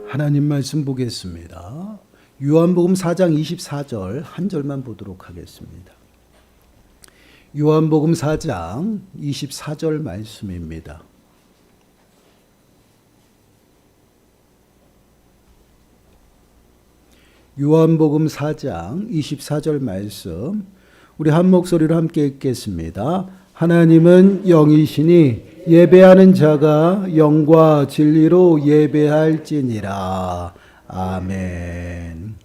하나님 말씀 보겠습니다. 요한복음 4장 24절 한 절만 보도록 하겠습니다. 요한복음 4장 24절 말씀입니다. 요한복음 4장 24절 말씀 우리 한 목소리로 함께 읽겠습니다. 하나님은 영이시니 예배하는 자가 영과 진리로 예배할지니라. 아멘.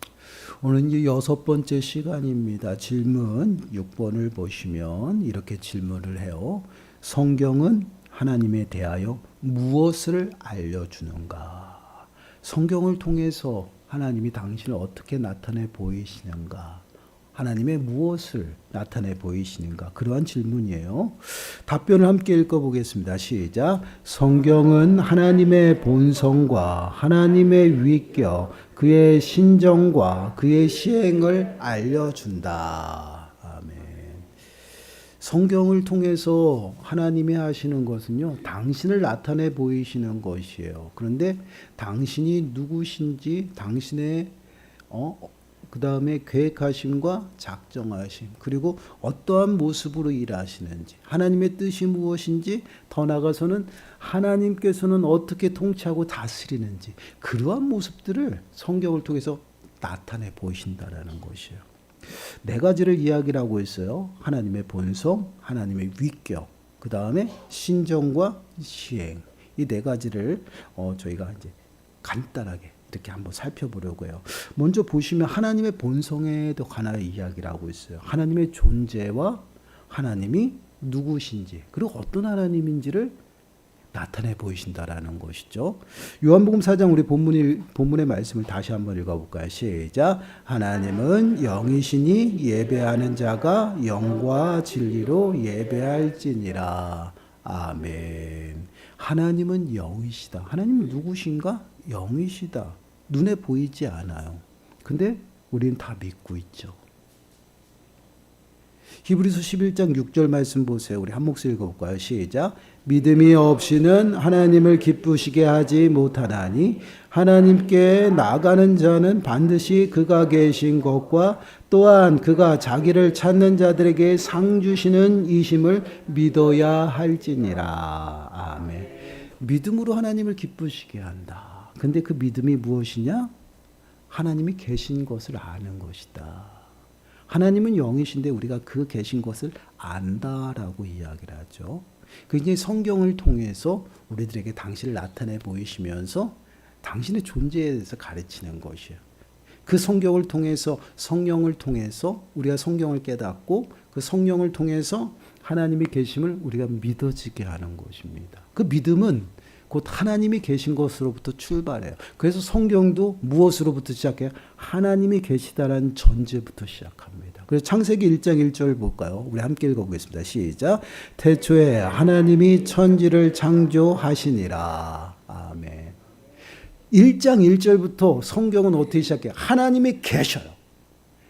오늘 이제 6번째 시간입니다. 질문 6번을 보시면 이렇게 질문을 해요. 성경은 하나님에 대하여 무엇을 알려주는가? 성경을 통해서 하나님이 당신을 어떻게 나타내 보이시는가? 하나님의 무엇을 나타내 보이시는가? 그러한 질문이에요. 답변을 함께 읽어보겠습니다. 시작. 성경은 하나님의 본성과 하나님의 위격, 그의 신정과 그의 시행을 알려준다. 아멘. 성경을 통해서 하나님이 하시는 것은요, 당신을 나타내 보이시는 것이에요. 그런데 당신이 누구신지, 당신의 그 다음에 계획하심과 작정하심, 그리고 어떠한 모습으로 일하시는지, 하나님의 뜻이 무엇인지, 더 나아가서는 하나님께서는 어떻게 통치하고 다스리는지, 그러한 모습들을 성경을 통해서 나타내 보이신다라는 것이에요. 네 가지를 이야기를 하고 있어요. 하나님의 본성, 하나님의 위격, 그 다음에 신정과 시행. 이 네 가지를 저희가 이제 간단하게 이렇게 한번 살펴보려고 해요. 먼저 보시면 하나님의 본성에 관하여 이야기를 하고 있어요. 하나님의 존재와 하나님이 누구신지, 그리고 어떤 하나님인지를 나타내 보이신다라는 것이죠. 요한복음 4장 우리 본문의 말씀을 다시 한번 읽어볼까요? 시작. 하나님은 영이시니 예배하는 자가 영과 진리로 예배할지니라. 아멘. 하나님은 영이시다. 하나님은 누구신가? 영이시다. 눈에 보이지 않아요. 근데 우리는 다 믿고 있죠. 히브리서 11장 6절 말씀 보세요. 우리 한 목소리 읽어볼까요? 시작. 믿음이 없이는 하나님을 기쁘시게 하지 못하나니 하나님께 나아가는 자는 반드시 그가 계신 것과 또한 그가 자기를 찾는 자들에게 상 주시는 이심을 믿어야 할지니라. 아멘. 믿음으로 하나님을 기쁘시게 한다. 근데 그 믿음이 무엇이냐? 하나님이 계신 것을 아는 것이다. 하나님은 영이신데 우리가 그 계신 것을 안다라고 이야기를 하죠. 그게 성경을 통해서 우리들에게 당신을 나타내 보이시면서 당신의 존재에 대해서 가르치는 것이에요. 그 성경을 통해서, 성령을 통해서 우리가 성경을 깨닫고 그 성령을 통해서 하나님이 계심을 우리가 믿어지게 하는 것입니다. 그 믿음은 곧 하나님이 계신 것으로부터 출발해요. 그래서 성경도 무엇으로부터 시작해요? 하나님이 계시다라는 전제부터 시작합니다. 그래서 창세기 1장 1절 볼까요? 우리 함께 읽어보겠습니다. 시작. 태초에 하나님이 천지를 창조하시니라. 아멘. 1장 1절부터 성경은 어떻게 시작해요? 하나님이 계셔요.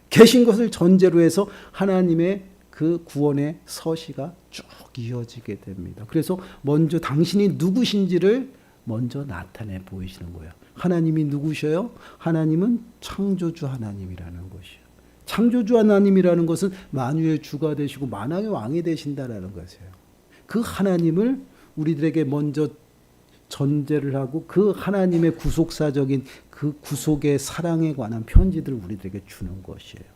계신 것을 전제로 해서 하나님의 그 구원의 서시가 쭉 이어지게 됩니다. 그래서 먼저 당신이 누구신지를 먼저 나타내 보이시는 거예요. 하나님이 누구셔요? 하나님은 창조주 하나님이라는 것이에요. 창조주 하나님이라는 것은 만유의 주가 되시고 만왕의 왕이 되신다라는 것이에요. 그 하나님을 우리들에게 먼저 전제를 하고 그 하나님의 구속사적인 그 구속의 사랑에 관한 편지들을 우리들에게 주는 것이에요.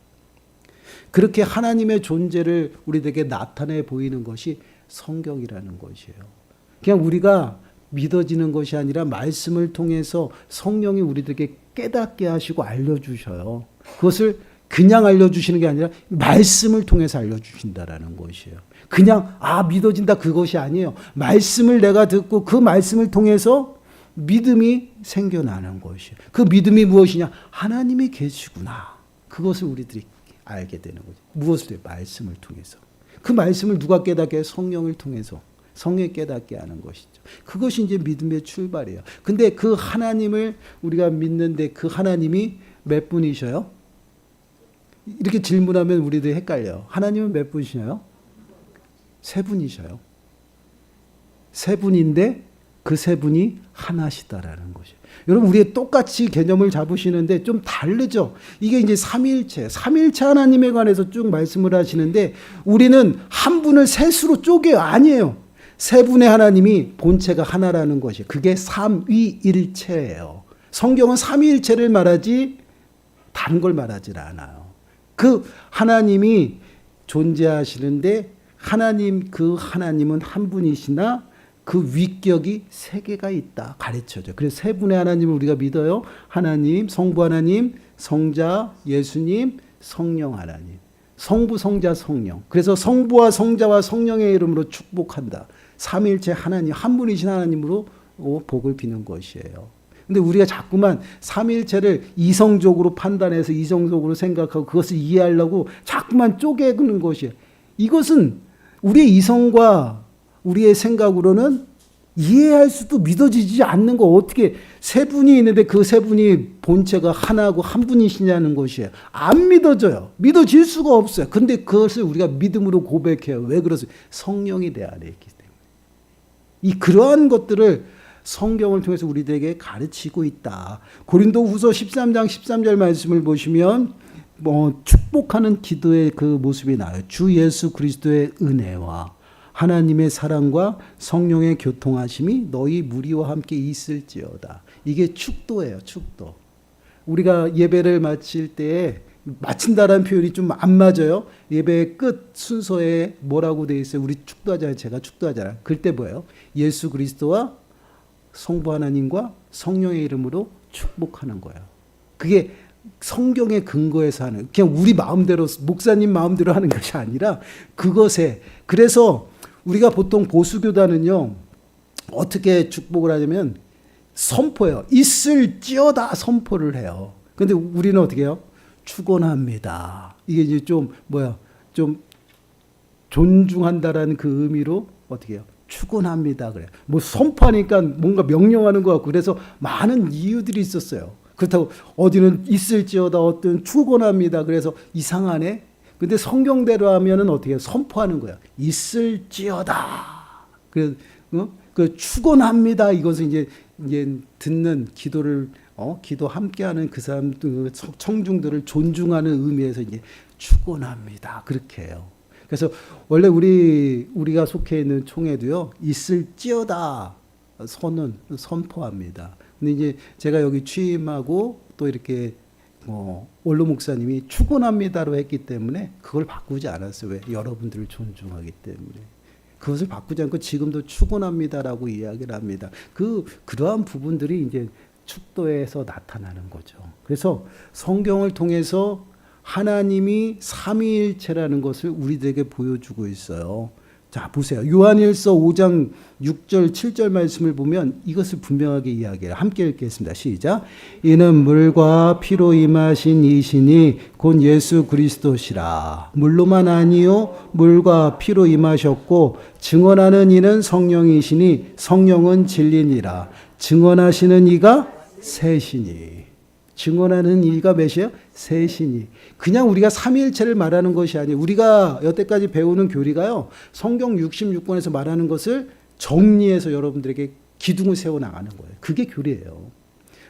그렇게 하나님의 존재를 우리에게 나타내 보이는 것이 성경이라는 것이에요. 그냥 우리가 믿어지는 것이 아니라 말씀을 통해서 성령이 우리들에게 깨닫게 하시고 알려주셔요. 그것을 그냥 알려주시는 게 아니라 말씀을 통해서 알려주신다라는 것이에요. 그냥 믿어진다 그것이 아니에요. 말씀을 내가 듣고 그 말씀을 통해서 믿음이 생겨나는 것이에요. 그 믿음이 무엇이냐? 하나님이 계시구나. 그것을 우리들이 알게 되는 거죠. 무엇을 해요? 말씀을 통해서. 그 말씀을 누가 깨닫게 해요? 성령을 통해서. 성령이 깨닫게 하는 것이죠. 그것이 이제 믿음의 출발이에요. 근데 그 하나님을 우리가 믿는데 그 하나님이 몇 분이셔요? 이렇게 질문하면 우리들 헷갈려요. 하나님은 몇 분이셔요? 세 분이셔요. 세 분인데 그 세 분이 하나시다라는 것이에요. 여러분, 우리가 똑같이 개념을 잡으시는데 좀 다르죠. 이게 이제 삼위일체 하나님에 관해서 쭉 말씀을 하시는데, 우리는 한 분을 셋으로 쪼개요. 아니에요. 세 분의 하나님이 본체가 하나라는 것이, 그게 삼위일체예요. 성경은 삼위일체를 말하지 다른 걸 말하지 않아요. 그 하나님이 존재하시는데, 그 하나님은 한 분이시나 그 위격이 세 개가 있다 가르쳐줘요. 그래서 세 분의 하나님을 우리가 믿어요. 하나님, 성부 하나님, 성자 예수님, 성령 하나님. 성부, 성자, 성령. 그래서 성부와 성자와 성령의 이름으로 축복한다. 삼위일체 하나님, 한 분이신 하나님으로 복을 비는 것이에요. 근데 우리가 자꾸만 삼위일체를 이성적으로 판단해서 이성적으로 생각하고 그것을 이해하려고 자꾸만 쪼개는 것이에요. 이것은 우리의 이성과 우리의 생각으로는 이해할 수도 믿어지지 않는 거. 어떻게 세 분이 있는데 그 세 분이 본체가 하나고 한 분이시냐는 것이에요. 안 믿어져요. 믿어질 수가 없어요. 근데 그것을 우리가 믿음으로 고백해요. 왜 그러세요? 성령이 내 안에 있기 때문에. 그러한 것들을 성경을 통해서 우리들에게 가르치고 있다. 고린도후서 13장 13절 말씀을 보시면 축복하는 기도의 그 모습이 나와요. 주 예수 그리스도의 은혜와 하나님의 사랑과 성령의 교통하심이 너희 무리와 함께 있을지어다. 이게 축도예요. 축도. 우리가 예배를 마칠 때, 마친다라는 표현이 좀 안 맞아요. 예배의 끝 순서에 뭐라고 되어 있어요? 우리 축도하잖아요. 제가 축도하잖아요. 그때 뭐예요? 예수 그리스도와 성부 하나님과 성령의 이름으로 축복하는 거예요. 그게 성경의 근거에서 하는, 그냥 우리 마음대로, 목사님 마음대로 하는 것이 아니라 그것에, 그래서 우리가 보통 보수교단은요, 어떻게 축복을 하냐면 선포해요. 있을지어다 선포를 해요. 근데 우리는 어떻게 해요? 축원합니다. 이게 이제 좀 존중한다라는 그 의미로 어떻게 해요? 축원합니다. 그래요. 선포하니까 뭔가 명령하는 것 같고, 그래서 많은 이유들이 있었어요. 그렇다고 어디는 있을지어다, 어떤 축원합니다. 그래서 이상하네. 근데 성경대로 하면은 어떻게 해요? 선포하는 거야. 있을지어다. 그 축원합니다. 이것은 이제 듣는 기도를 기도 함께하는 그 사람, 청중들을 존중하는 의미에서 이제 축원합니다. 그렇게 해요. 그래서 원래 우리가 속해 있는 총회도요, 있을지어다 선포합니다. 근데 이제 제가 여기 취임하고 또 이렇게 원로 목사님이 축원합니다로 했기 때문에 그걸 바꾸지 않았어요. 왜? 여러분들을 존중하기 때문에. 그것을 바꾸지 않고 지금도 축원합니다라고 이야기를 합니다. 그러한 부분들이 이제 축도에서 나타나는 거죠. 그래서 성경을 통해서 하나님이 삼위일체라는 것을 우리들에게 보여주고 있어요. 자, 보세요. 요한일서 5장 6절 7절 말씀을 보면 이것을 분명하게 이야기해요. 함께 읽겠습니다. 시작. 이는 물과 피로 임하신 이신이 곧 예수 그리스도시라. 물로만 아니요 물과 피로 임하셨고 증언하는 이는 성령이시니 성령은 진리니라. 증언하시는 이가 셋이니. 증언하는 이가 몇이에요? 셋이니. 그냥 우리가 삼위일체를 말하는 것이 아니에요. 우리가 여태까지 배우는 교리가요, 성경 66권에서 말하는 것을 정리해서 여러분들에게 기둥을 세워 나가는 거예요. 그게 교리예요.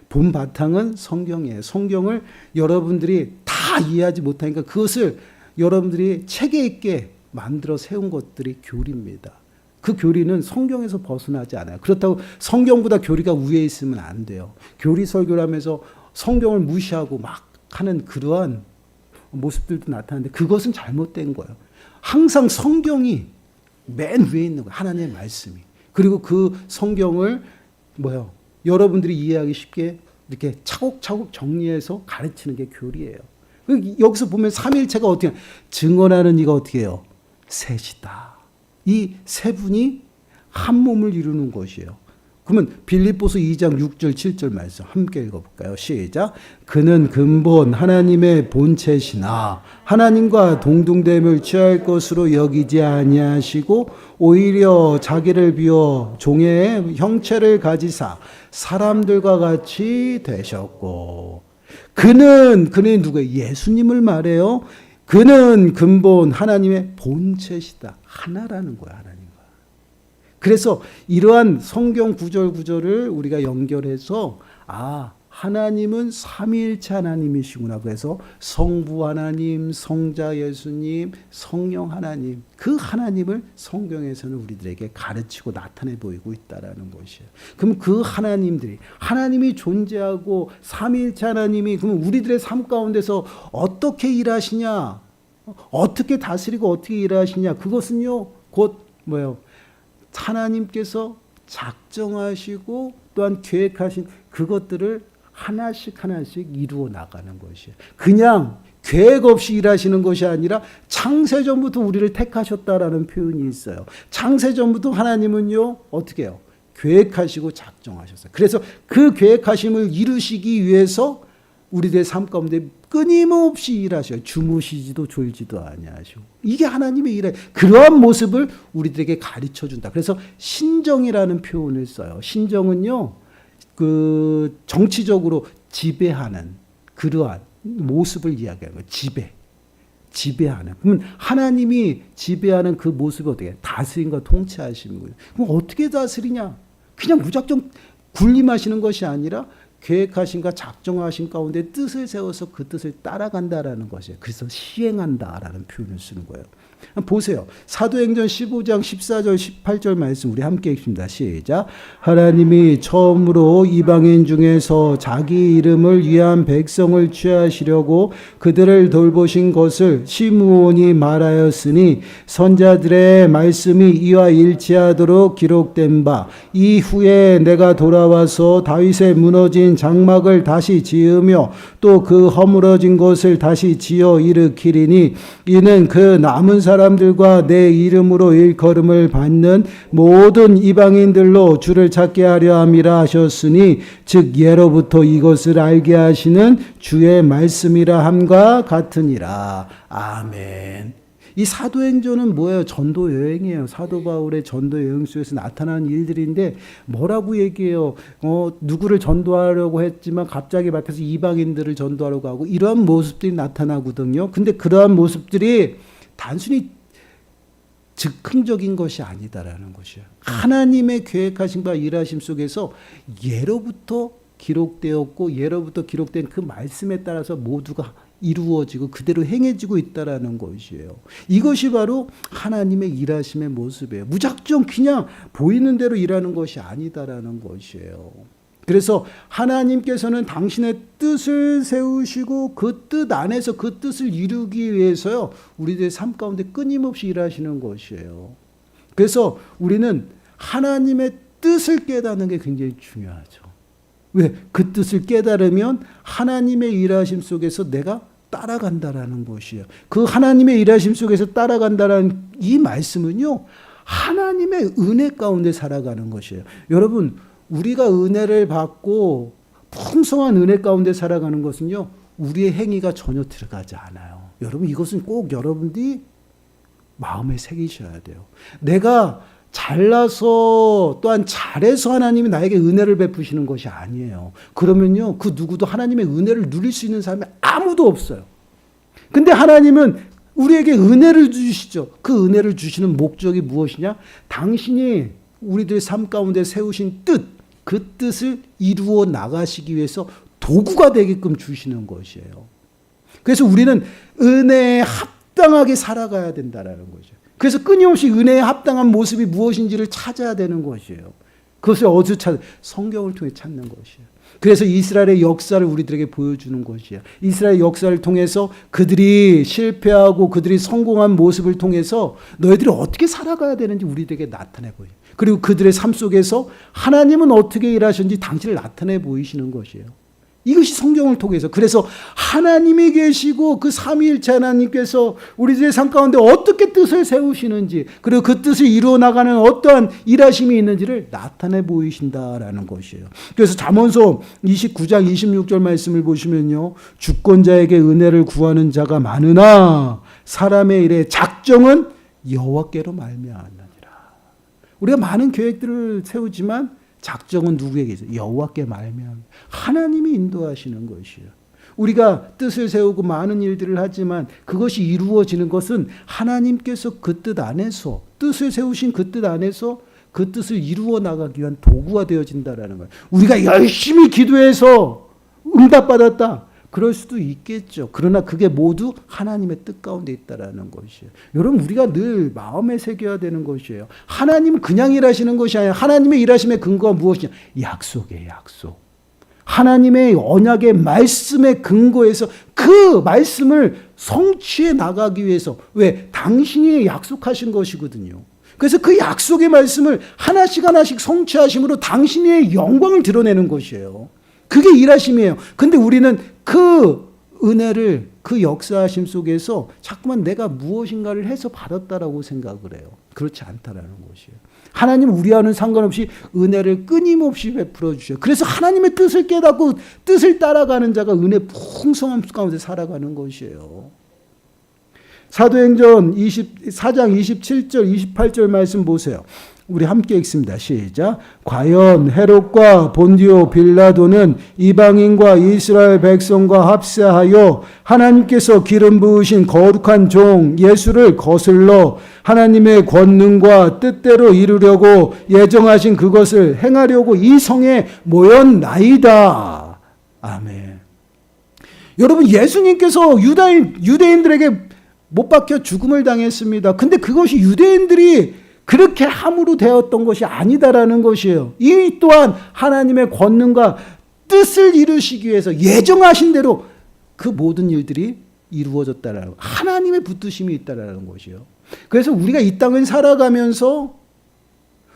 본 바탕은 성경이에요. 성경을 여러분들이 다 이해하지 못하니까 그것을 여러분들이 체계 있게 만들어 세운 것들이 교리입니다. 그 교리는 성경에서 벗어나지 않아요. 그렇다고 성경보다 교리가 위에 있으면 안 돼요. 교리 설교를 하면서 성경을 무시하고 막 하는 그러한 모습들도 나타나는데 그것은 잘못된 거예요. 항상 성경이 맨 위에 있는 거예요. 하나님의 말씀이. 그리고 그 성경을 여러분들이 이해하기 쉽게 이렇게 차곡차곡 정리해서 가르치는 게 교리예요. 여기서 보면 삼위일체가 어떻게 증언하는 이가 어떻게 해요? 셋이다. 이 세 분이 한 몸을 이루는 것이에요. 그러면 빌립보서 2장 6절 7절 말씀 함께 읽어볼까요? 시작. 그는 근본 하나님의 본체시나 하나님과 동등됨을 취할 것으로 여기지 아니하시고 오히려 자기를 비워 종의 형체를 가지사 사람들과 같이 되셨고. 그는 누구예요? 예수님을 말해요. 그는 근본 하나님의 본체시다. 하나라는 거야, 하나님과. 그래서 이러한 성경 구절을 우리가 연결해서 하나님은 삼위일체 하나님이시구나. 그래서 성부 하나님, 성자 예수님, 성령 하나님, 그 하나님을 성경에서는 우리들에게 가르치고 나타내 보이고 있다라는 것이에요. 그럼 그 하나님이 존재하고 삼위일체 하나님이 그럼 우리들의 삶 가운데서 어떻게 일하시냐, 어떻게 다스리고 어떻게 일하시냐, 그것은요 곧 뭐예요? 하나님께서 작정하시고 또한 계획하신 그것들을 하나씩 이루어 나가는 것이에요. 그냥 계획 없이 일하시는 것이 아니라 창세전부터 우리를 택하셨다라는 표현이 있어요. 창세전부터 하나님은요 어떻게 해요? 계획하시고 작정하셨어요. 그래서 그 계획하심을 이루시기 위해서 우리들의 삶 가운데 끊임없이 일하셔요. 주무시지도 졸지도 아니하시고. 이게 하나님의 일이에요. 그러한 모습을 우리들에게 가르쳐준다. 그래서 신정이라는 표현을 써요. 신정은요 그 정치적으로 지배하는 그러한 모습을 이야기하는 거예요. 지배하는. 그러면 하나님이 지배하는 그 모습이 어떻게 해요? 다스림과 통치하시는 거예요. 그럼 어떻게 다스리냐? 그냥 무작정 군림하시는 것이 아니라 계획하신과 작정하신 가운데 뜻을 세워서 그 뜻을 따라간다라는 것이에요. 그래서 시행한다라는 표현을 쓰는 거예요. 보세요. 사도행전 15장 14절 18절 말씀 우리 함께 읽습니다. 시작. 하나님이 처음으로 이방인 중에서 자기 이름을 위한 백성을 취하시려고 그들을 돌보신 것을 시므온이 말하였으니 선자들의 말씀이 이와 일치하도록 기록된 바 이후에 내가 돌아와서 다윗의 무너진 장막을 다시 지으며 또 그 허물어진 것을 다시 지어 일으키리니 이는 그 남은 사람들과 내 이름으로 일컬음을 받는 모든 이방인들로 주를 찾게 하려 함이라 하셨으니 즉 예로부터 이것을 알게 하시는 주의 말씀이라 함과 같으니라. 아멘. 이 사도행전은 뭐예요? 전도 여행이에요. 사도 바울의 전도 여행 속에서 나타나는 일들인데 뭐라고 얘기해요? 누구를 전도하려고 했지만 갑자기 밖에서 이방인들을 전도하려고 하고 이러한 모습들이 나타나거든요. 근데 그러한 모습들이 단순히 즉흥적인 것이 아니다라는 것이에요. 하나님의 계획하심과 일하심 속에서 예로부터 기록되었고 예로부터 기록된 그 말씀에 따라서 모두가 이루어지고 그대로 행해지고 있다라는 것이에요. 이것이 바로 하나님의 일하심의 모습이에요. 무작정 그냥 보이는 대로 일하는 것이 아니다라는 것이에요. 그래서 하나님께서는 당신의 뜻을 세우시고 그 뜻 안에서 그 뜻을 이루기 위해서요 우리들의 삶 가운데 끊임없이 일하시는 것이에요. 그래서 우리는 하나님의 뜻을 깨닫는 게 굉장히 중요하죠. 왜? 그 뜻을 깨달으면 하나님의 일하심 속에서 내가 따라간다라는 것이에요. 그 하나님의 일하심 속에서 따라간다라는 이 말씀은요 하나님의 은혜 가운데 살아가는 것이에요. 여러분 우리가 은혜를 받고 풍성한 은혜 가운데 살아가는 것은요 우리의 행위가 전혀 들어가지 않아요. 여러분 이것은 꼭 여러분들이 마음에 새기셔야 돼요. 내가 잘나서 또한 잘해서 하나님이 나에게 은혜를 베푸시는 것이 아니에요. 그러면요 그 누구도 하나님의 은혜를 누릴 수 있는 사람이 아무도 없어요. 근데 하나님은 우리에게 은혜를 주시죠. 그 은혜를 주시는 목적이 무엇이냐? 당신이 우리들의 삶 가운데 세우신 뜻, 그 뜻을 이루어 나가시기 위해서 도구가 되게끔 주시는 것이에요. 그래서 우리는 은혜에 합당하게 살아가야 된다라는 거죠. 그래서 끊임없이 은혜에 합당한 모습이 무엇인지를 찾아야 되는 것이에요. 그것을 어디서 찾아? 성경을 통해 찾는 것이에요. 그래서 이스라엘의 역사를 우리들에게 보여주는 것이에요. 이스라엘 역사를 통해서 그들이 실패하고 그들이 성공한 모습을 통해서 너희들이 어떻게 살아가야 되는지 우리들에게 나타내 보여요. 그리고 그들의 삶 속에서 하나님은 어떻게 일하셨는지 당신을 나타내 보이시는 것이에요. 이것이 성경을 통해서. 그래서 하나님이 계시고 그 삼위일체 하나님께서 우리들의 삶 가운데 어떻게 뜻을 세우시는지 그리고 그 뜻을 이루어 나가는 어떠한 일하심이 있는지를 나타내 보이신다라는 것이에요. 그래서 잠언서 29장 26절 말씀을 보시면요. 주권자에게 은혜를 구하는 자가 많으나 사람의 일에 작정은 여호와께로 말미암느니라. 우리가 많은 계획들을 세우지만 작정은 누구에게 있어요? 여호와께 말미암 하나님이 인도하시는 것이에요. 우리가 뜻을 세우고 많은 일들을 하지만 그것이 이루어지는 것은 하나님께서 그 뜻 안에서 뜻을 세우신 그 뜻 안에서 그 뜻을 이루어 나가기 위한 도구가 되어진다라는 거예요. 우리가 열심히 기도해서 응답받았다. 그럴 수도 있겠죠. 그러나 그게 모두 하나님의 뜻 가운데 있다라는 것이에요. 여러분, 우리가 늘 마음에 새겨야 되는 것이에요. 하나님은 그냥 일하시는 것이 아니라 하나님의 일하심의 근거가 무엇이냐? 약속이에요, 약속. 하나님의 언약의 말씀의 근거에서 그 말씀을 성취해 나가기 위해서, 왜? 당신이 약속하신 것이거든요. 그래서 그 약속의 말씀을 하나씩 하나씩 성취하심으로 당신의 영광을 드러내는 것이에요. 그게 일하심이에요. 근데 우리는 그 은혜를, 그 역사하심 속에서 자꾸만 내가 무엇인가를 해서 받았다라고 생각을 해요. 그렇지 않다라는 것이에요. 하나님은 우리와는 상관없이 은혜를 끊임없이 베풀어 주셔요. 그래서 하나님의 뜻을 깨닫고 뜻을 따라가는 자가 은혜 풍성함 가운데 살아가는 것이에요. 사도행전 4장 27절 28절 말씀 보세요. 우리 함께 읽습니다. 시작. 과연 헤롯과 본디오 빌라도는 이방인과 이스라엘 백성과 합세하여 하나님께서 기름 부으신 거룩한 종 예수를 거슬러 하나님의 권능과 뜻대로 이루려고 예정하신 그것을 행하려고 이 성에 모였나이다. 아멘. 여러분, 예수님께서 유대인들에게 못 박혀 죽음을 당했습니다. 근데 그것이 유대인들이 그렇게 함으로 되었던 것이 아니다라는 것이에요. 이 또한 하나님의 권능과 뜻을 이루시기 위해서 예정하신 대로 그 모든 일들이 이루어졌다라는 것. 하나님의 붙드심이 있다라는 것이에요. 그래서 우리가 이 땅을 살아가면서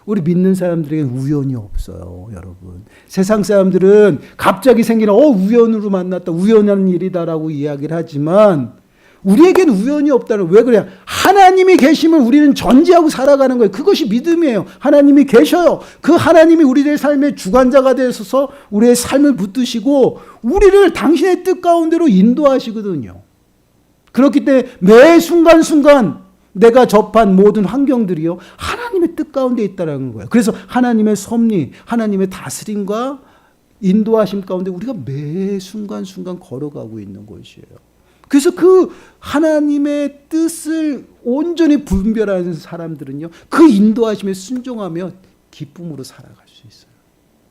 우리 믿는 사람들에게 우연이 없어요, 여러분. 세상 사람들은 갑자기 생기는 우연으로 만났다, 우연한 일이다라고 이야기를 하지만 우리에게는 우연이 없다는. 왜 그래요? 하나님이 계심을 우리는 전제하고 살아가는 거예요. 그것이 믿음이에요. 하나님이 계셔요. 그 하나님이 우리의 삶의 주관자가 되셔서 우리의 삶을 붙드시고 우리를 당신의 뜻 가운데로 인도하시거든요. 그렇기 때문에 매 순간순간 내가 접한 모든 환경들이요, 하나님의 뜻 가운데 있다는 거예요. 그래서 하나님의 섭리, 하나님의 다스림과 인도하심 가운데 우리가 매 순간순간 걸어가고 있는 것이에요. 그래서 그 하나님의 뜻을 온전히 분별하는 사람들은요, 그 인도하심에 순종하며 기쁨으로 살아갈 수 있어요.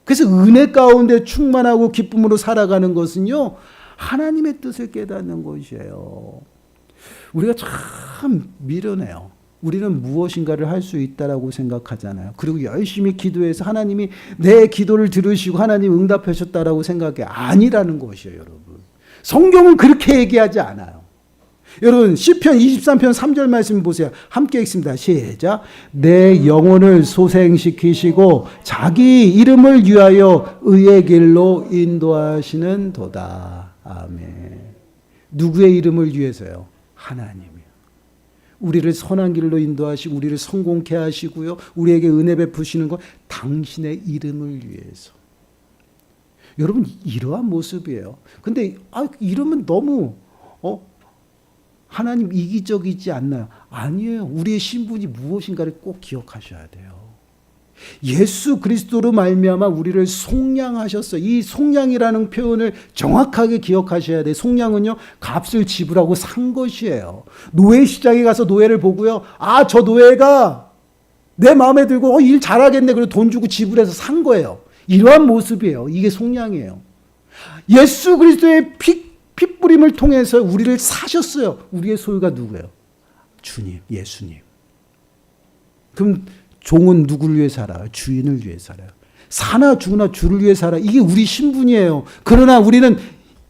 그래서 은혜 가운데 충만하고 기쁨으로 살아가는 것은요, 하나님의 뜻을 깨닫는 것이에요. 우리가 참 미련해요. 우리는 무엇인가를 할 수 있다라고 생각하잖아요. 그리고 열심히 기도해서 하나님이 내 기도를 들으시고 하나님 응답하셨다라고 생각해. 아니라는 것이에요, 여러분. 성경은 그렇게 얘기하지 않아요. 여러분, 시편 23편 3절 말씀 보세요. 함께 읽습니다. 시작. 내 영혼을 소생시키시고 자기 이름을 위하여 의의 길로 인도하시는 도다. 아멘. 누구의 이름을 위해서요? 하나님이요. 우리를 선한 길로 인도하시고 우리를 성공케 하시고요, 우리에게 은혜 베푸시는 것 당신의 이름을 위해서. 여러분, 이러한 모습이에요. 근데 이러면 너무 하나님 이기적이지 않나요? 아니에요. 우리의 신분이 무엇인가를 꼭 기억하셔야 돼요. 예수 그리스도로 말미암아 우리를 속량하셨어요. 이 속량이라는 표현을 정확하게 기억하셔야 돼요. 속량은요, 값을 지불하고 산 것이에요. 노예 시장에 가서 노예를 보고요, 저 노예가 내 마음에 들고 일 잘하겠네, 그리고 돈 주고 지불해서 산 거예요. 이러한 모습이에요. 이게 속량이에요. 예수 그리스도의 핏부림을 통해서 우리를 사셨어요. 우리의 소유가 누구예요? 주님, 예수님. 그럼 종은 누구를 위해 살아요? 주인을 위해 살아요. 사나 죽으나 주를 위해 살아. 이게 우리 신분이에요. 그러나 우리는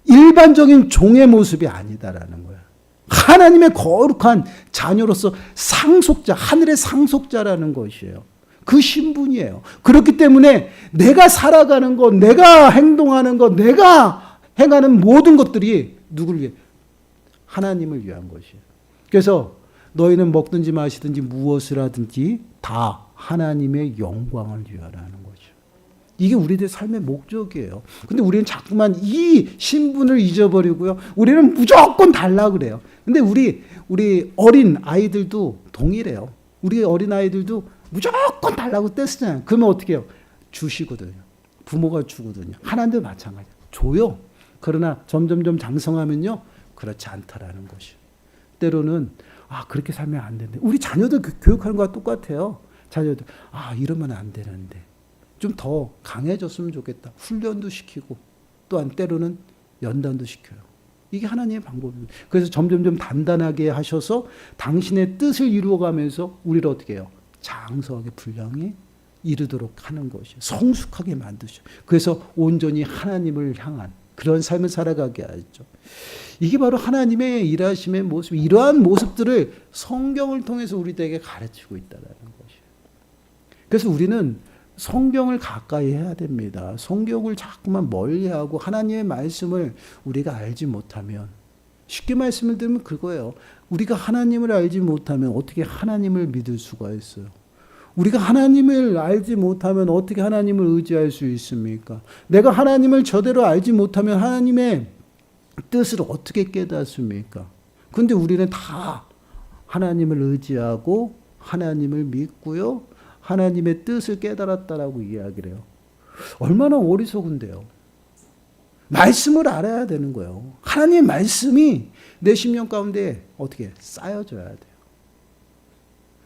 일반적인 종의 모습이 아니다라는 거예요. 하나님의 거룩한 자녀로서 상속자, 하늘의 상속자라는 것이에요. 그 신분이에요. 그렇기 때문에 내가 살아가는 것, 내가 행동하는 것, 내가 행하는 모든 것들이 누구를 위해? 하나님을 위한 것이에요. 그래서 너희는 먹든지 마시든지 무엇을 하든지 다 하나님의 영광을 위하라는 거죠. 이게 우리들의 삶의 목적이에요. 근데 우리는 자꾸만 이 신분을 잊어버리고요, 우리는 무조건 달라 그래요. 근데 우리 어린 아이들도 동일해요. 우리 어린 아이들도 무조건 달라고 떼쓰잖아요. 그러면 어떻게 해요? 주시거든요. 부모가 주거든요. 하나님도 마찬가지예요. 줘요. 그러나 점점점 장성하면요, 그렇지 않다라는 것이요. 때로는 그렇게 살면 안 된대. 우리 자녀들 교육하는 거와 똑같아요. 자녀들 이러면 안 되는데 좀 더 강해졌으면 좋겠다. 훈련도 시키고 또한 때로는 연단도 시켜요. 이게 하나님의 방법입니다. 그래서 점점점 단단하게 하셔서 당신의 뜻을 이루어가면서 우리를 어떻게 해요? 장성하게 분량에 이르도록 하는 것이에요. 성숙하게 만드셔. 그래서 온전히 하나님을 향한 그런 삶을 살아가게 하죠. 이게 바로 하나님의 일하심의 모습, 이러한 모습들을 성경을 통해서 우리들에게 가르치고 있다는 것이에요. 그래서 우리는 성경을 가까이 해야 됩니다. 성경을 자꾸만 멀리하고 하나님의 말씀을 우리가 알지 못하면, 쉽게 말씀을 드리면 그거예요. 우리가 하나님을 알지 못하면 어떻게 하나님을 믿을 수가 있어요? 우리가 하나님을 알지 못하면 어떻게 하나님을 의지할 수 있습니까? 내가 하나님을 저대로 알지 못하면 하나님의 뜻을 어떻게 깨닫습니까? 근데 우리는 다 하나님을 의지하고 하나님을 믿고요. 하나님의 뜻을 깨달았다라고 이야기를 해요. 얼마나 어리석은데요. 말씀을 알아야 되는 거예요. 하나님의 말씀이 내 심령 가운데 어떻게 쌓여져야 돼요.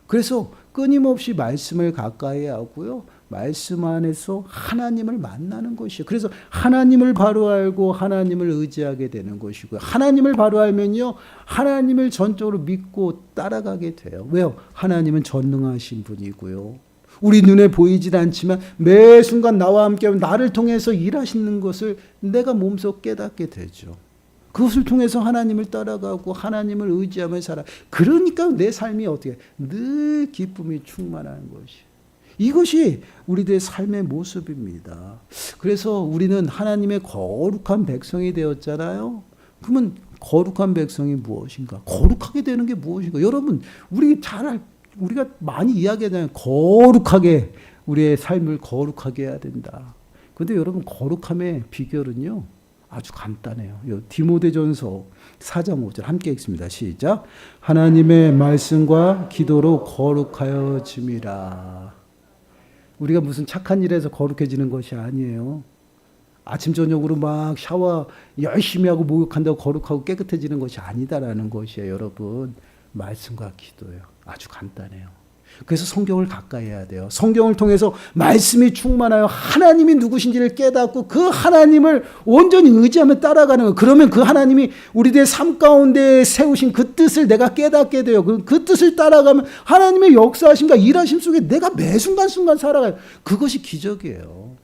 그래서 끊임없이 말씀을 가까이 하고요. 말씀 안에서 하나님을 만나는 것이에요. 그래서 하나님을 바로 알고 하나님을 의지하게 되는 것이고요. 하나님을 바로 알면요. 하나님을 전적으로 믿고 따라가게 돼요. 왜요? 하나님은 전능하신 분이고요. 우리 눈에 보이질 않지만 매 순간 나와 함께 나를 통해서 일하시는 것을 내가 몸소 깨닫게 되죠. 그것을 통해서 하나님을 따라가고 하나님을 의지하며 살아. 그러니까 내 삶이 어떻게 늘 기쁨이 충만한 것이에요. 이것이 우리들의 삶의 모습입니다. 그래서 우리는 하나님의 거룩한 백성이 되었잖아요. 그러면 거룩한 백성이 무엇인가? 거룩하게 되는 게 무엇인가? 여러분, 우리가 많이 이야기하잖아요. 거룩하게 우리의 삶을 거룩하게 해야 된다. 그런데 여러분, 거룩함의 비결은요 아주 간단해요. 디모데전서 4장 5절 함께 읽습니다. 시작. 하나님의 말씀과 기도로 거룩하여짐이라. 우리가 무슨 착한 일에서 거룩해지는 것이 아니에요. 아침 저녁으로 막 샤워 열심히 하고 목욕한다고 거룩하고 깨끗해지는 것이 아니다라는 것이에요. 여러분, 말씀과 기도예요. 아주 간단해요. 그래서 성경을 가까이 해야 돼요. 성경을 통해서 말씀이 충만하여 하나님이 누구신지를 깨닫고 그 하나님을 온전히 의지하며 따라가는 거예요. 그러면 그 하나님이 우리들의 삶 가운데 세우신 그 뜻을 내가 깨닫게 돼요. 그 뜻을 따라가면 하나님의 역사하심과 일하심 속에 내가 매 순간순간 살아가요. 그것이 기적이에요.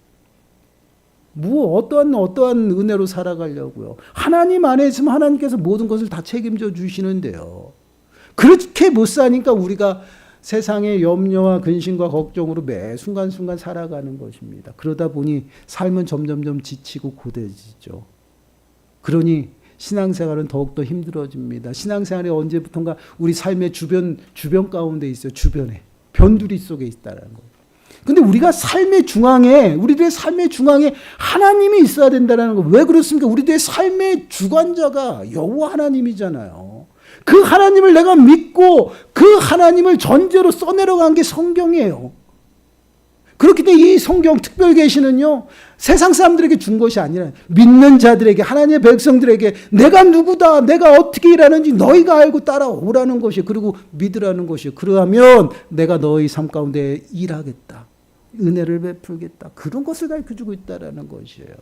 어떠한 은혜로 살아가려고요. 하나님 안에 있으면 하나님께서 모든 것을 다 책임져 주시는데요. 그렇게 못 사니까 우리가 세상의 염려와 근심과 걱정으로 매 순간순간 살아가는 것입니다. 그러다 보니 삶은 점점점 지치고 고되지죠. 그러니 신앙생활은 더욱더 힘들어집니다. 신앙생활이 언제부턴가 우리 삶의 주변 가운데 있어요. 주변에. 변두리 속에 있다는 거예요. 근데 우리가 우리들의 삶의 중앙에 하나님이 있어야 된다는 거. 왜 그렇습니까? 우리들의 삶의 주관자가 여호와 하나님이잖아요. 그 하나님을 내가 믿고 그 하나님을 전제로 써내려간 게 성경이에요. 그렇기 때문에 이 성경 특별 계시는요, 세상 사람들에게 준 것이 아니라 믿는 자들에게, 하나님의 백성들에게 내가 누구다, 내가 어떻게 일하는지 너희가 알고 따라오라는 것이에요. 그리고 믿으라는 것이에요. 그러면 내가 너희 삶 가운데 일하겠다. 은혜를 베풀겠다. 그런 것을 가르쳐주고 있다는 것이에요.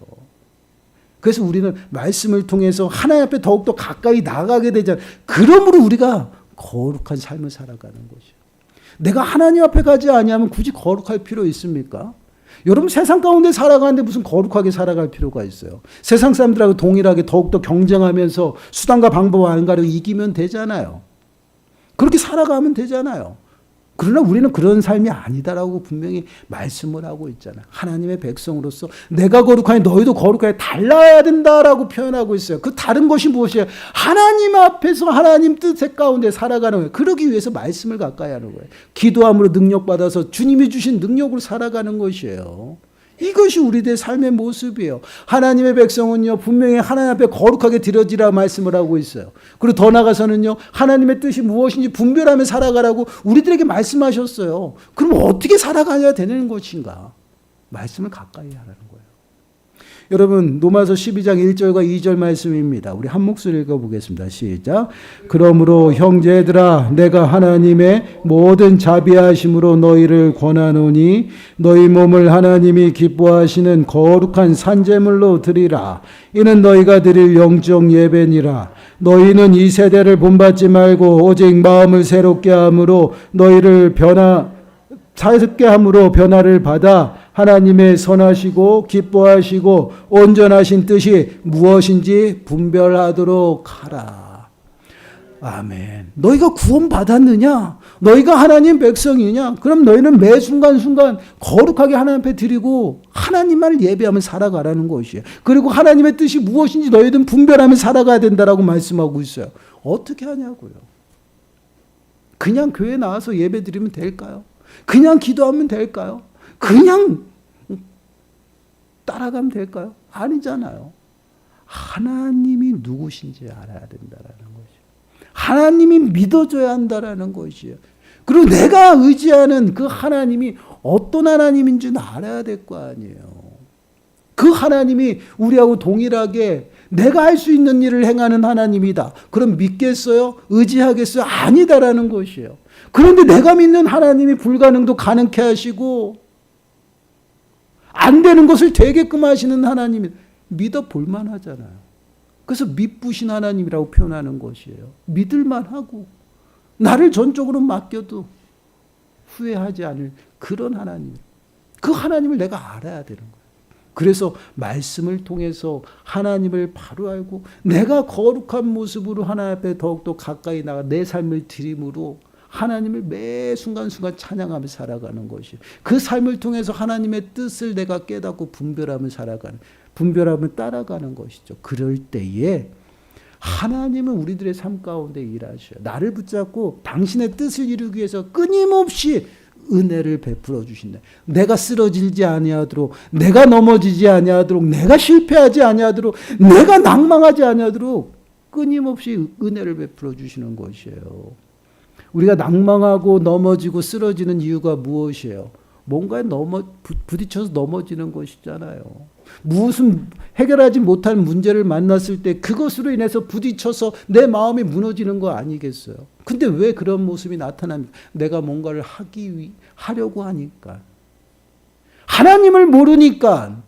그래서 우리는 말씀을 통해서 하나님 앞에 더욱더 가까이 나가게 되잖아요. 그러므로 우리가 거룩한 삶을 살아가는 것이에요. 내가 하나님 앞에 가지 아니하면 굳이 거룩할 필요 있습니까? 여러분, 세상 가운데 살아가는데 무슨 거룩하게 살아갈 필요가 있어요? 세상 사람들하고 동일하게 더욱더 경쟁하면서 수단과 방법 안 가려 이기면 되잖아요. 그렇게 살아가면 되잖아요. 그러나 우리는 그런 삶이 아니다라고 분명히 말씀을 하고 있잖아요. 하나님의 백성으로서 내가 거룩하니 너희도 거룩하게 달라야 된다라고 표현하고 있어요. 그 다른 것이 무엇이에요? 하나님 앞에서 하나님 뜻 가운데 살아가는 거예요. 그러기 위해서 말씀을 가까이 하는 거예요. 기도함으로 능력받아서 주님이 주신 능력으로 살아가는 것이에요. 이것이 우리들의 삶의 모습이에요. 하나님의 백성은요, 분명히 하나님 앞에 거룩하게 드려지라 말씀을 하고 있어요. 그리고 더 나아가서는요, 하나님의 뜻이 무엇인지 분별하며 살아가라고 우리들에게 말씀하셨어요. 그럼 어떻게 살아가야 되는 것인가? 말씀을 가까이 하라는 거예요. 여러분 로마서 12장 1절과 2절 말씀입니다. 우리 한 목소리 읽어보겠습니다. 시작. 그러므로 형제들아 내가 하나님의 모든 자비하심으로 너희를 권하노니 너희 몸을 하나님이 기뻐하시는 거룩한 산제물로 드리라. 이는 너희가 드릴 영적 예배니라. 너희는 이 세대를 본받지 말고 오직 마음을 새롭게 함으로 새롭게 함으로 변화를 받아 하나님의 선하시고 기뻐하시고 온전하신 뜻이 무엇인지 분별하도록 하라. 아멘. 너희가 구원받았느냐? 너희가 하나님 백성이냐? 그럼 너희는 매 순간순간 거룩하게 하나님 앞에 드리고 하나님만을 예배하며 살아가라는 것이에요. 그리고 하나님의 뜻이 무엇인지 너희들은 분별하며 살아가야 된다라고 말씀하고 있어요. 어떻게 하냐고요? 그냥 교회 나와서 예배 드리면 될까요? 그냥 기도하면 될까요? 그냥 따라가면 될까요? 아니잖아요. 하나님이 누구신지 알아야 된다라는 것이에요. 하나님이 믿어줘야 한다라는 것이에요. 그리고 내가 의지하는 그 하나님이 어떤 하나님인 줄 알아야 될 거 아니에요. 그 하나님이 우리하고 동일하게 내가 할 수 있는 일을 행하는 하나님이다. 그럼 믿겠어요? 의지하겠어요? 아니다라는 것이에요. 그런데 내가 믿는 하나님이 불가능도 가능케 하시고 안 되는 것을 되게끔 하시는 하나님이 믿어볼 만하잖아요. 그래서 믿부신 하나님이라고 표현하는 것이에요. 믿을만 하고 나를 전적으로 맡겨도 후회하지 않을 그런 하나님. 그 하나님을 내가 알아야 되는 거예요. 그래서 말씀을 통해서 하나님을 바로 알고 내가 거룩한 모습으로 하나님 앞에 더욱더 가까이 나가 내 삶을 드림으로 하나님을 매 순간순간 찬양하며 살아가는 것이에요. 그 삶을 통해서 하나님의 뜻을 내가 깨닫고 분별하며 따라가는 것이죠. 그럴 때에 하나님은 우리들의 삶 가운데 일하셔요. 나를 붙잡고 당신의 뜻을 이루기 위해서 끊임없이 은혜를 베풀어 주신다. 내가 쓰러지지 아니하도록, 내가 넘어지지 아니하도록, 내가 실패하지 아니하도록, 내가 낭망하지 아니하도록 끊임없이 은혜를 베풀어 주시는 것이에요. 우리가 낭망하고 넘어지고 쓰러지는 이유가 무엇이에요? 뭔가에 부딪혀서 넘어지는 것이잖아요. 무슨 해결하지 못할 문제를 만났을 때 그것으로 인해서 부딪혀서 내 마음이 무너지는 거 아니겠어요? 근데 왜 그런 모습이 나타납니까? 내가 뭔가를 하려고 하니까. 하나님을 모르니까.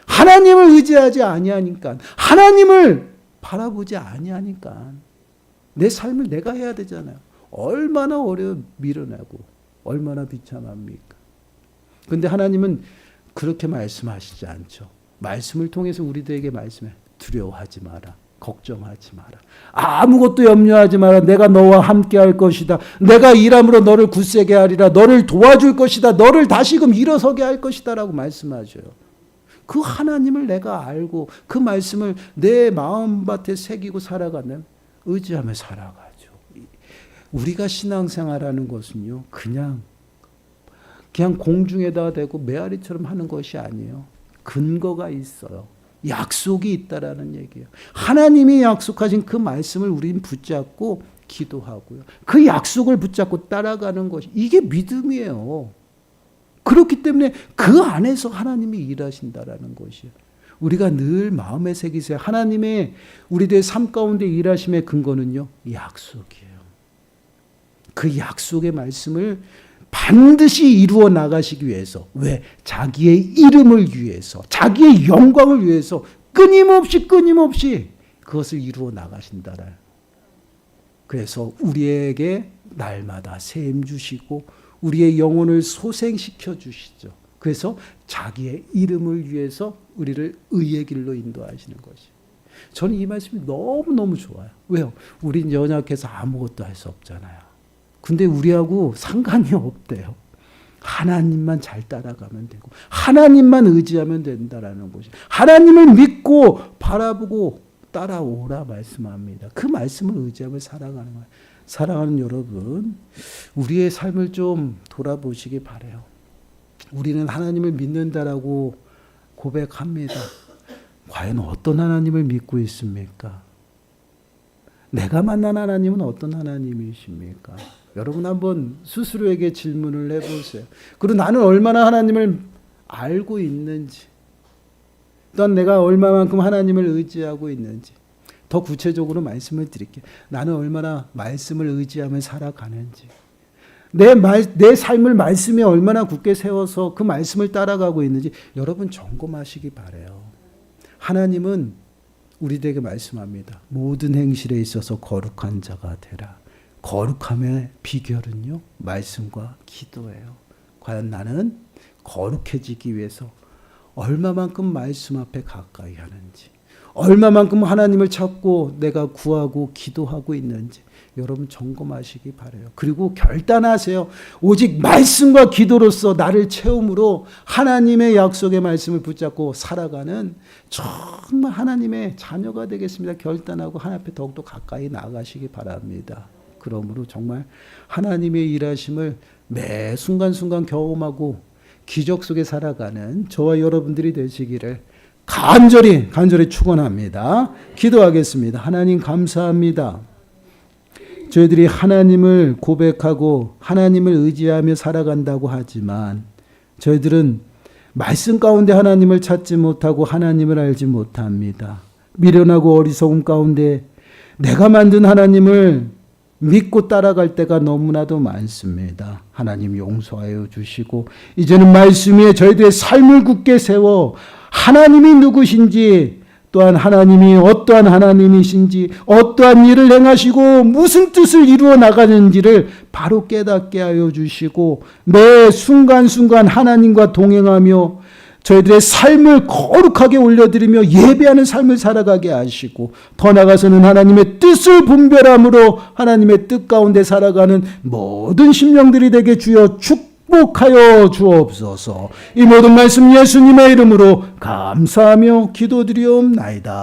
하나님을 의지하지 아니하니까. 하나님을 바라보지 아니하니까. 내 삶을 내가 해야 되잖아요. 얼마나 밀어내고 얼마나 비참합니까? 근데 하나님은 그렇게 말씀하시지 않죠. 말씀을 통해서 우리들에게 말씀해. 두려워하지 마라. 걱정하지 마라. 아무것도 염려하지 마라. 내가 너와 함께 할 것이다. 내가 일함으로 너를 굳세게 하리라. 너를 도와줄 것이다. 너를 다시금 일어서게 할 것이다 라고 말씀하셔요. 그 하나님을 내가 알고 그 말씀을 내 마음밭에 새기고 살아가는 의지하며 살아가죠. 우리가 신앙생활하는 것은요. 그냥 공중에다 대고 메아리처럼 하는 것이 아니에요. 근거가 있어요. 약속이 있다라는 얘기예요. 하나님이 약속하신 그 말씀을 우리는 붙잡고 기도하고요. 그 약속을 붙잡고 따라가는 것이 이게 믿음이에요. 그렇기 때문에 그 안에서 하나님이 일하신다라는 것이에요. 우리가 늘 마음에 새기세요. 하나님의 우리들의 삶 가운데 일하심의 근거는요. 약속이에요. 그 약속의 말씀을 반드시 이루어 나가시기 위해서 왜? 자기의 이름을 위해서 자기의 영광을 위해서 끊임없이 그것을 이루어 나가신다라. 그래서 우리에게 날마다 셈 주시고 우리의 영혼을 소생시켜 주시죠. 그래서 자기의 이름을 위해서 우리를 의의 길로 인도하시는 것이에요. 저는 이 말씀이 너무너무 좋아요. 왜요? 우린 연약해서 아무것도 할 수 없잖아요. 근데 우리하고 상관이 없대요. 하나님만 잘 따라가면 되고 하나님만 의지하면 된다라는 것이 하나님을 믿고 바라보고 따라오라 말씀합니다. 그 말씀을 의지하며 살아가는 거예요. 사랑하는 여러분, 우리의 삶을 좀 돌아보시기 바라요. 우리는 하나님을 믿는다라고 고백합니다. 과연 어떤 하나님을 믿고 있습니까? 내가 만난 하나님은 어떤 하나님이십니까? 여러분 한번 스스로에게 질문을 해보세요. 그리고 나는 얼마나 하나님을 알고 있는지. 또한 내가 얼마만큼 하나님을 의지하고 있는지. 더 구체적으로 말씀을 드릴게요. 나는 얼마나 말씀을 의지하며 살아가는지. 내 삶을 말씀에 얼마나 굳게 세워서 그 말씀을 따라가고 있는지 여러분 점검하시기 바라요. 하나님은 우리에게 말씀합니다. 모든 행실에 있어서 거룩한 자가 되라. 거룩함의 비결은요, 말씀과 기도예요. 과연 나는 거룩해지기 위해서 얼마만큼 말씀 앞에 가까이 하는지, 얼마만큼 하나님을 찾고 내가 구하고 기도하고 있는지 여러분 점검하시기 바라요. 그리고 결단하세요. 오직 말씀과 기도로서 나를 채움으로 하나님의 약속의 말씀을 붙잡고 살아가는 정말 하나님의 자녀가 되겠습니다. 결단하고 하나님 앞에 더욱더 가까이 나아가시기 바랍니다. 그러므로 정말 하나님의 일하심을 매 순간순간 경험하고 기적 속에 살아가는 저와 여러분들이 되시기를 간절히 축원합니다. 기도하겠습니다. 하나님 감사합니다. 저희들이 하나님을 고백하고 하나님을 의지하며 살아간다고 하지만 저희들은 말씀 가운데 하나님을 찾지 못하고 하나님을 알지 못합니다. 미련하고 어리석음 가운데 내가 만든 하나님을 믿고 따라갈 때가 너무나도 많습니다. 하나님 용서하여 주시고 이제는 말씀 위에 저희들의 삶을 굳게 세워 하나님이 누구신지, 또한 하나님이 어떠한 하나님이신지, 어떠한 일을 행하시고 무슨 뜻을 이루어 나가는지를 바로 깨닫게 하여 주시고 매 순간순간 하나님과 동행하며 저희들의 삶을 거룩하게 올려드리며 예배하는 삶을 살아가게 하시고 더 나아가서는 하나님의 뜻을 분별함으로 하나님의 뜻 가운데 살아가는 모든 심령들이 되게 주여 축복하여 주옵소서. 이 모든 말씀 예수님의 이름으로 감사하며 기도드리옵나이다.